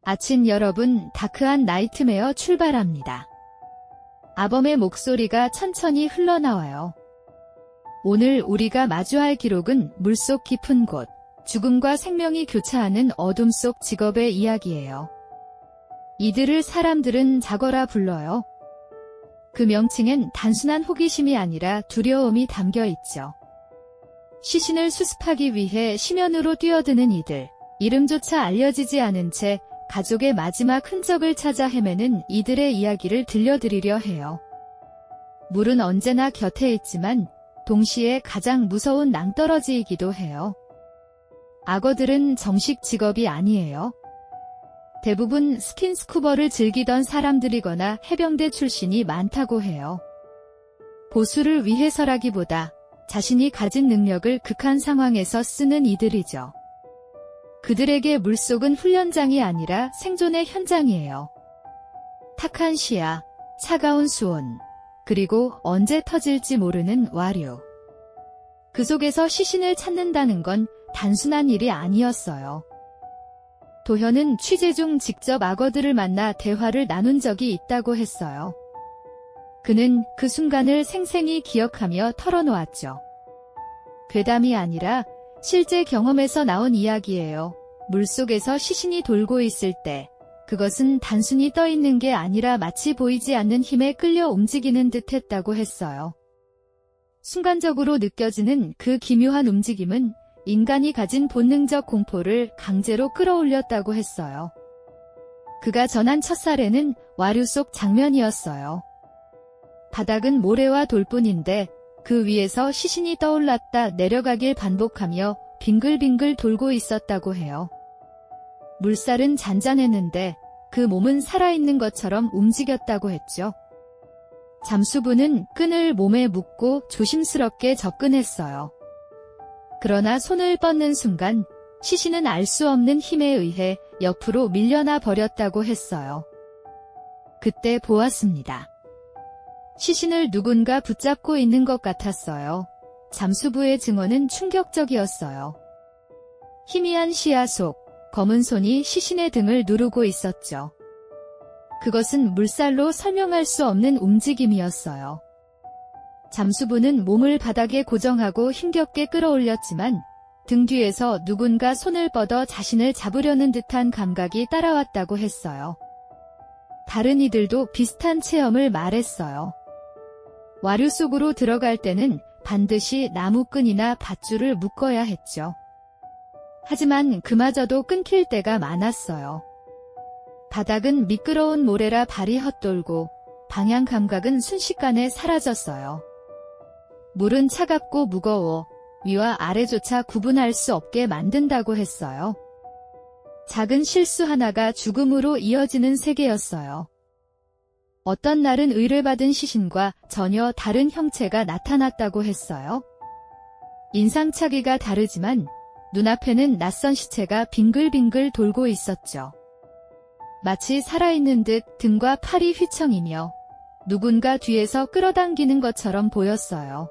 아침 여러분, 다크한 나이트메어 출발합니다. 아범의 목소리가 천천히 흘러나와요. 오늘 우리가 마주할 기록은 물속 깊은 곳, 죽음과 생명이 교차하는 어둠 속 직업의 이야기예요. 이들을 사람들은 자거라 불러요. 그 명칭엔 단순한 호기심이 아니라 두려움이 담겨 있죠. 시신을 수습하기 위해 심연으로 뛰어드는 이들, 이름조차 알려지지 않은 채 가족의 마지막 흔적을 찾아 헤매는 이들의 이야기를 들려드리려 해요. 물은 언제나 곁에 있지만 동시에 가장 무서운 낭떠러지이기도 해요. 악어들은 정식 직업이 아니에요. 대부분 스킨스쿠버를 즐기던 사람들이거나 해병대 출신이 많다고 해요. 보수를 위해서라기보다 자신이 가진 능력을 극한 상황에서 쓰는 이들이죠. 그들에게 물속은 훈련장이 아니라 생존의 현장이에요. 탁한 시야, 차가운 수온, 그리고 언제 터질지 모르는 와류. 그 속에서 시신을 찾는다는 건 단순한 일이 아니었어요. 도현은 취재 중 직접 악어들을 만나 대화를 나눈 적이 있다고 했어요. 그는 그 순간을 생생히 기억하며 털어놓았죠. 괴담이 아니라 실제 경험에서 나온 이야기예요. 물속에서 시신이 돌고 있을 때 그것은 단순히 떠 있는 게 아니라 마치 보이지 않는 힘에 끌려 움직이는 듯 했다고 했어요. 순간적으로 느껴지는 그 기묘한 움직임은 인간이 가진 본능적 공포를 강제로 끌어올렸다고 했어요. 그가 전한 첫 사례는 와류 속 장면이었어요. 바닥은 모래와 돌뿐인데 그 위에서 시신이 떠올랐다 내려가길 반복하며 빙글빙글 돌고 있었다고 해요. 물살은 잔잔했는데 그 몸은 살아있는 것처럼 움직였다고 했죠. 잠수부는 끈을 몸에 묶고 조심스럽게 접근했어요. 그러나 손을 뻗는 순간 시신은 알 수 없는 힘에 의해 옆으로 밀려나 버렸다고 했어요. 그때 보았습니다. 시신을 누군가 붙잡고 있는 것 같았어요. 잠수부의 증언은 충격적이었어요. 희미한 시야 속 검은 손이 시신의 등을 누르고 있었죠. 그것은 물살로 설명할 수 없는 움직임이었어요. 잠수부는 몸을 바닥에 고정하고 힘겹게 끌어올렸지만 등 뒤에서 누군가 손을 뻗어 자신을 잡으려는 듯한 감각이 따라왔다고 했어요. 다른 이들도 비슷한 체험을 말했어요. 와류 속으로 들어갈 때는 반드시 나무끈이나 밧줄을 묶어야 했죠. 하지만 그마저도 끊길 때가 많았어요. 바닥은 미끄러운 모래라 발이 헛돌고 방향 감각은 순식간에 사라졌어요. 물은 차갑고 무거워 위와 아래조차 구분할 수 없게 만든다고 했어요. 작은 실수 하나가 죽음으로 이어지는 세계였어요. 어떤 날은 의뢰받은 시신과 전혀 다른 형체가 나타났다고 했어요. 인상착의가 다르지만 눈앞에는 낯선 시체가 빙글빙글 돌고 있었죠. 마치 살아있는 듯 등과 팔이 휘청이며 누군가 뒤에서 끌어당기는 것처럼 보였어요.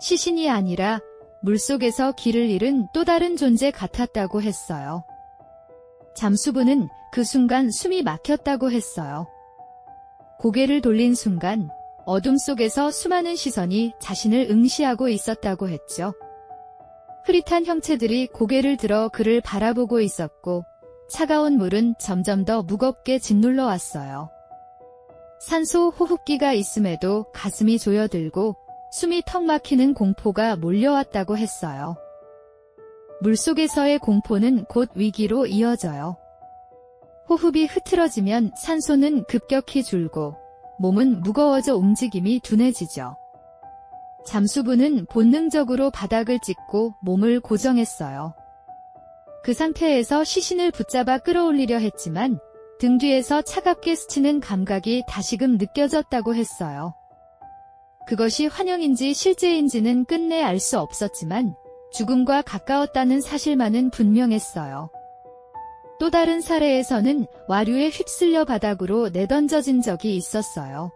시신이 아니라 물속에서 길을 잃은 또 다른 존재 같았다고 했어요. 잠수부는 그 순간 숨이 막혔다고 했어요. 고개를 돌린 순간 어둠 속에서 수많은 시선이 자신을 응시하고 있었다고 했죠. 흐릿한 형체들이 고개를 들어 그를 바라보고 있었고 차가운 물은 점점 더 무겁게 짓눌러 왔어요. 산소 호흡기가 있음에도 가슴이 조여들고 숨이 턱 막히는 공포가 몰려왔다고 했어요. 물속에서의 공포는 곧 위기로 이어져요. 호흡이 흐트러지면 산소는 급격히 줄고 몸은 무거워져 움직임이 둔해지죠. 잠수부는 본능적으로 바닥을 찢고 몸을 고정했어요. 그 상태에서 시신을 붙잡아 끌어올리려 했지만 등 뒤에서 차갑게 스치는 감각이 다시금 느껴졌다고 했어요. 그것이 환영인지 실제인지는 끝내 알 수 없었지만 죽음과 가까웠다는 사실만은 분명했어요. 또 다른 사례에서는 와류에 휩쓸려 바닥으로 내던져진 적이 있었어요.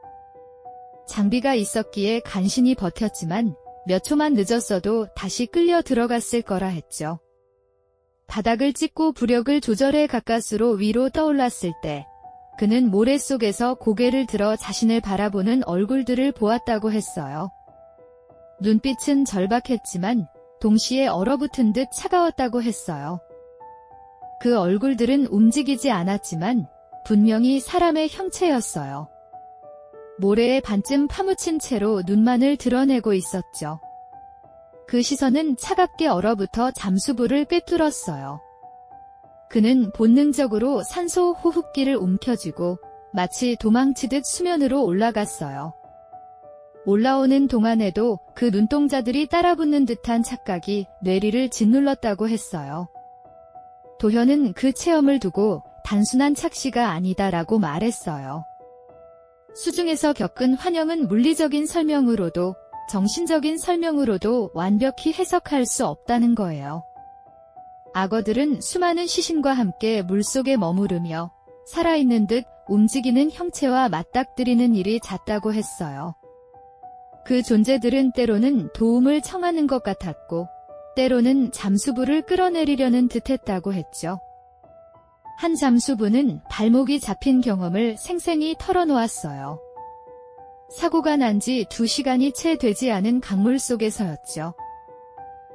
장비가 있었기에 간신히 버텼지만 몇 초만 늦었어도 다시 끌려 들어갔을 거라 했죠. 바닥을 찍고 부력을 조절해 가까스로 위로 떠올랐을 때 그는 모래 속에서 고개를 들어 자신을 바라보는 얼굴들을 보았다고 했어요. 눈빛은 절박했지만 동시에 얼어붙은 듯 차가웠다고 했어요. 그 얼굴들은 움직이지 않았지만 분명히 사람의 형체였어요. 모래에 반쯤 파묻힌 채로 눈만을 드러내고 있었죠. 그 시선은 차갑게 얼어붙어 잠수부를 꿰뚫었어요. 그는 본능적으로 산소 호흡기를 움켜쥐고 마치 도망치듯 수면으로 올라갔어요. 올라오는 동안에도 그 눈동자들이 따라붙는 듯한 착각이 뇌리를 짓눌렀다고 했어요. 도현은 그 체험을 두고 단순한 착시가 아니다라고 말했어요. 수중에서 겪은 환영은 물리적인 설명으로도 정신적인 설명으로도 완벽히 해석할 수 없다는 거예요. 악어들은 수많은 시신과 함께 물속에 머무르며 살아있는 듯 움직이는 형체와 맞닥뜨리는 일이 잦다고 했어요. 그 존재들은 때로는 도움을 청하는 것 같았고 때로는 잠수부를 끌어내리려는 듯했다고 했죠. 한 잠수부는 발목이 잡힌 경험을 생생히 털어놓았어요. 사고가 난 지 2시간이 채 되지 않은 강물 속에서였죠.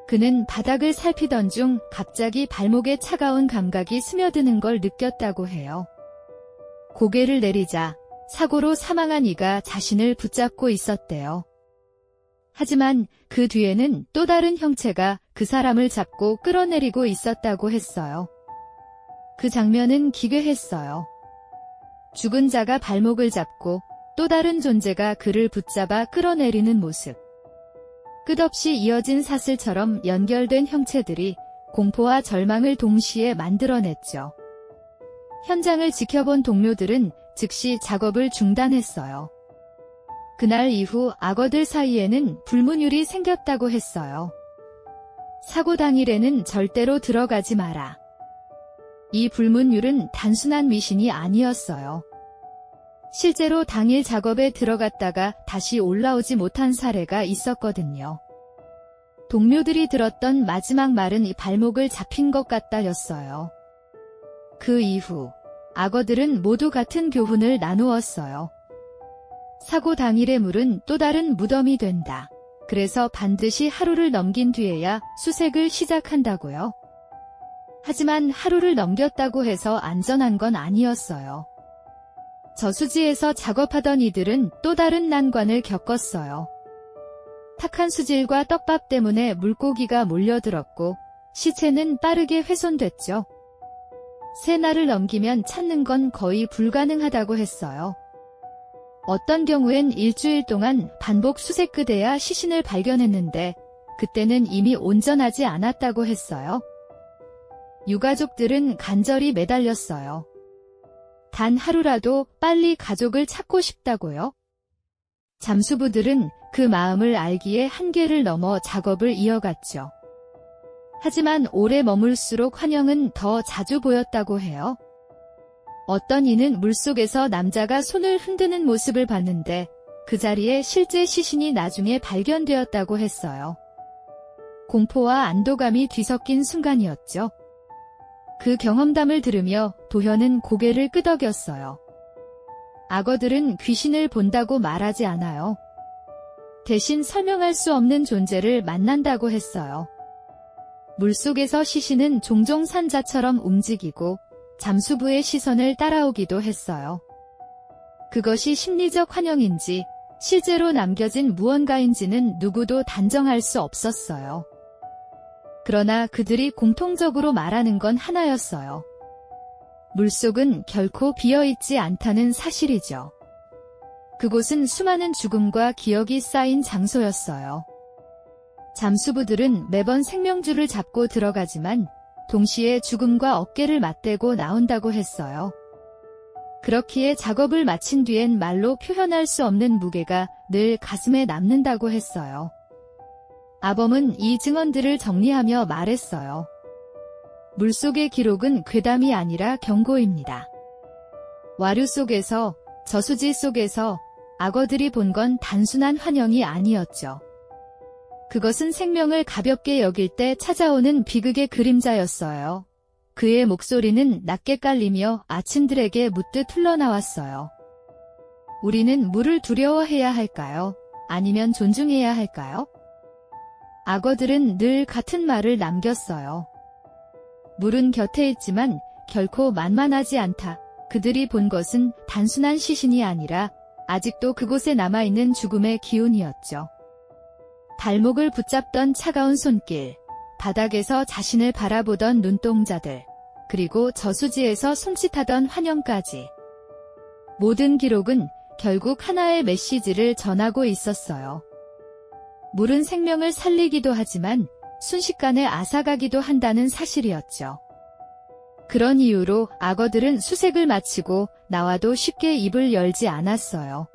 그는 바닥을 살피던 중 갑자기 발목에 차가운 감각이 스며드는 걸 느꼈다고 해요. 고개를 내리자 사고로 사망한 이가 자신을 붙잡고 있었대요. 하지만 그 뒤에는 또 다른 형체가 그 사람을 잡고 끌어내리고 있었다고 했어요. 그 장면은 기괴했어요. 죽은 자가 발목을 잡고 또 다른 존재가 그를 붙잡아 끌어내리는 모습. 끝없이 이어진 사슬처럼 연결된 형체들이 공포와 절망을 동시에 만들어냈죠. 현장을 지켜본 동료들은 즉시 작업을 중단했어요. 그날 이후 악어들 사이에는 불문율이 생겼다고 했어요. 사고 당일에는 절대로 들어가지 마라. 이 불문율은 단순한 미신이 아니었어요. 실제로 당일 작업에 들어갔다가 다시 올라오지 못한 사례가 있었거든요. 동료들이 들었던 마지막 말은 이 발목을 잡힌 것 같다였어요. 그 이후 악어들은 모두 같은 교훈을 나누었어요. 사고 당일의 물은 또 다른 무덤이 된다. 그래서 반드시 하루를 넘긴 뒤에야 수색을 시작한다고요. 하지만 하루를 넘겼다고 해서 안전한 건 아니었어요. 저수지에서 작업하던 이들은 또 다른 난관을 겪었어요. 탁한 수질과 떡밥 때문에 물고기가 몰려들었고 시체는 빠르게 훼손됐죠. 세 날을 넘기면 찾는 건 거의 불가능하다고 했어요. 어떤 경우엔 일주일 동안 반복 수색 끝에야 시신을 발견했는데 그때는 이미 온전하지 않았다고 했어요. 유가족들은 간절히 매달렸어요. 단 하루라도 빨리 가족을 찾고 싶다고요. 잠수부들은 그 마음을 알기에 한계를 넘어 작업을 이어갔죠. 하지만 오래 머물수록 환영은 더 자주 보였다고 해요. 어떤 이는 물속에서 남자가 손을 흔드는 모습을 봤는데 그 자리에 실제 시신이 나중에 발견되었다고 했어요. 공포와 안도감이 뒤섞인 순간이었죠. 그 경험담을 들으며 도현은 고개를 끄덕였어요. 악어들은 귀신을 본다고 말하지 않아요. 대신 설명할 수 없는 존재를 만난다고 했어요. 물속에서 시신은 종종 산자처럼 움직이고 잠수부의 시선을 따라오기도 했어요. 그것이 심리적 환영인지 실제로 남겨진 무언가인지는 누구도 단정할 수 없었어요. 그러나 그들이 공통적으로 말하는 건 하나였어요. 물속은 결코 비어있지 않다는 사실이죠. 그곳은 수많은 죽음과 기억이 쌓인 장소였어요. 잠수부들은 매번 생명줄을 잡고 들어가지만 동시에 죽음과 어깨를 맞대고 나온다고 했어요. 그렇기에 작업을 마친 뒤엔 말로 표현할 수 없는 무게가 늘 가슴에 남는다고 했어요. 아범은 이 증언들을 정리하며 말했어요. 물속의 기록은 괴담이 아니라 경고입니다. 와류 속에서, 저수지 속에서 악어들이 본 건 단순한 환영이 아니었죠. 그것은 생명을 가볍게 여길 때 찾아오는 비극의 그림자였어요. 그의 목소리는 낮게 깔리며 아친들에게 묻듯 흘러나왔어요. 우리는 물을 두려워해야 할까요? 아니면 존중해야 할까요? 악어들은 늘 같은 말을 남겼어요. 물은 곁에 있지만 결코 만만하지 않다. 그들이 본 것은 단순한 시신이 아니라 아직도 그곳에 남아있는 죽음의 기운이었죠. 발목을 붙잡던 차가운 손길, 바닥에서 자신을 바라보던 눈동자들, 그리고 저수지에서 손짓하던 환영까지. 모든 기록은 결국 하나의 메시지를 전하고 있었어요. 물은 생명을 살리기도 하지만 순식간에 앗아가기도 한다는 사실이었죠. 그런 이유로 악어들은 수색을 마치고 나와도 쉽게 입을 열지 않았어요.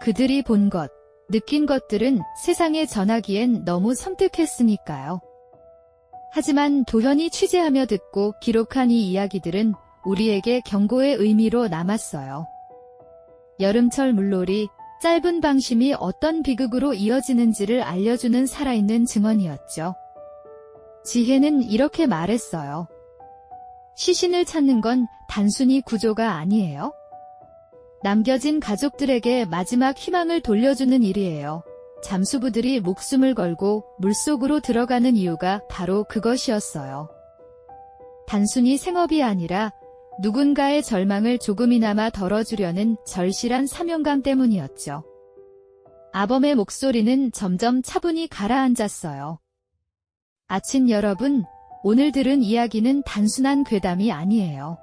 그들이 본 것, 느낀 것들은 세상에 전하기엔 너무 섬뜩했으니까요. 하지만 도현이 취재하며 듣고 기록한 이 이야기들은 우리에게 경고의 의미로 남았어요. 여름철 물놀이, 짧은 방심이 어떤 비극으로 이어지는지를 알려주는 살아있는 증언이었죠. 지혜는 이렇게 말했어요. 시신을 찾는 건 단순히 구조가 아니에요. 남겨진 가족들에게 마지막 희망을 돌려주는 일이에요. 잠수부들이 목숨을 걸고 물속으로 들어가는 이유가 바로 그것이었어요. 단순히 생업이 아니라 누군가의 절망을 조금이나마 덜어주려는 절실한 사명감 때문이었죠. 아범의 목소리는 점점 차분히 가라앉았어요. 아친 여러분, 오늘 들은 이야기는 단순한 괴담이 아니에요.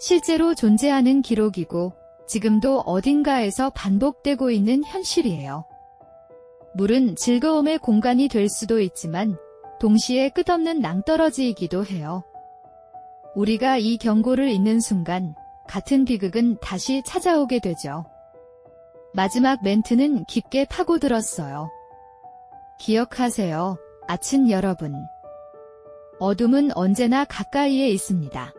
실제로 존재하는 기록이고 지금도 어딘가에서 반복되고 있는 현실이에요. 물은 즐거움의 공간이 될 수도 있지만 동시에 끝없는 낭떠러지이기도 해요. 우리가 이 경고를 읽는 순간 같은 비극은 다시 찾아오게 되죠. 마지막 멘트는 깊게 파고들었어요. 기억하세요, 아친 여러분. 어둠은 언제나 가까이에 있습니다.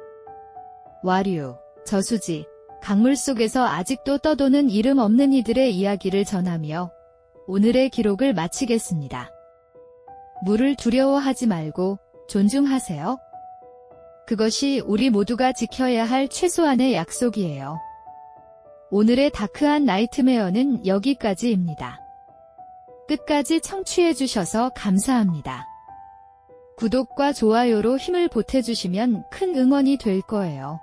와류, 저수지, 강물 속에서 아직도 떠도는 이름 없는 이들의 이야기를 전하며 오늘의 기록을 마치겠습니다. 물을 두려워하지 말고 존중하세요. 그것이 우리 모두가 지켜야 할 최소한의 약속이에요. 오늘의 다크한 나이트메어는 여기까지입니다. 끝까지 청취해주셔서 감사합니다. 구독과 좋아요로 힘을 보태주시면 큰 응원이 될 거예요.